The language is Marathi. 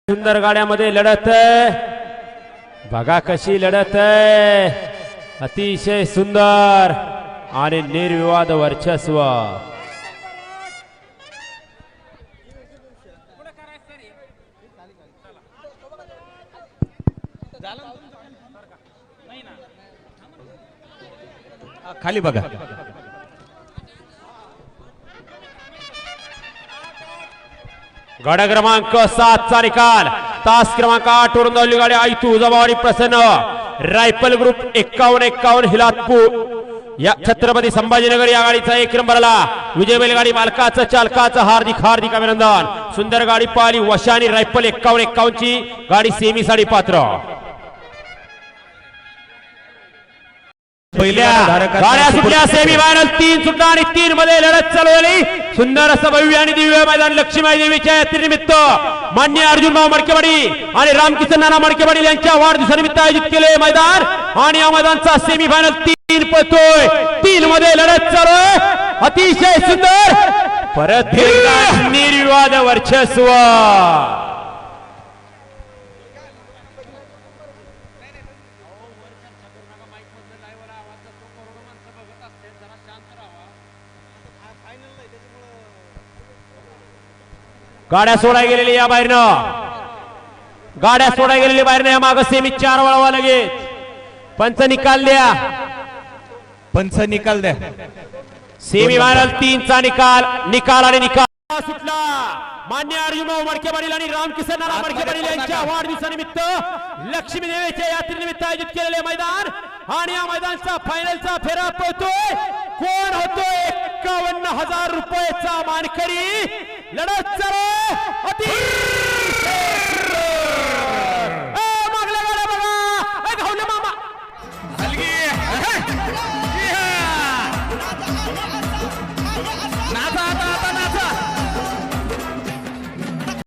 सुंदर गाड्यामध्ये लढत बघा कशी लढत आहे, अतिशय सुंदर आणि निर्विवाद वर्चस्व। खाली बघा, गाडा क्रमांक 7 चा निकाल, तास क्रमांक 8 वरून धावली गाडी आयतू जबावारी प्रसन्न रायफल ग्रुप 51-51 हिलातपूर या छत्रपती संभाजीनगर या गाडीचा 1 नंबरला विजय बैलगाडी मालकाचं चालकाचं हार्दिक हार्दिक अभिनंदन। सुंदर गाडी पाहिली वशानी रायफल 51-51 ची गाडी सेमी साठी पात्र। पहिल्या गाड्या सुटल्या सेमी फायनल, 3 सुटला आणि 3 मध्ये लढत चालवली। सुंदर असं भव्य आणि दिव्य मैदान लक्ष्मीबाई देवीच्या यात्रेनिमित्त मान्य अर्जुनभाऊ मडकेवाडी आणि रामकिसन नाना मडकेवाडी यांच्या वाढदिवसानिमित्त आयोजित केले मैदान आणि या मैदानचा सेमी फायनल 3 पळतोय, 3 मध्ये लढत चालू आहे, अतिशय सुंदर, परत एकदा निर्विवाद वर्चस्व। गाड्या सोडाय गेलेली या बाहेरनं, गाड्या सोडाय गेलेली बाहेरनं, या मागे सेमी 4 वळवा लगेच पंच निकाल द्या, पंच निकाल द्या। सेमी फायनल 3 चा निकाल, निकाल आणि निकाल सुटला। मान्य अर्जुनभाऊ मडकेवाडी आणि रामकिसन नाना मडकेवाडी यांच्या वाढदिवसानिमित्त लक्ष्मी देवीच्या यात्रेनिमित्त आयोजित केलेले मैदान आणि या मैदानचा फायनलचा फेरा पळतोय, कोण होतोय 51,000 रुपयाचा मानकरी। लढत चालू,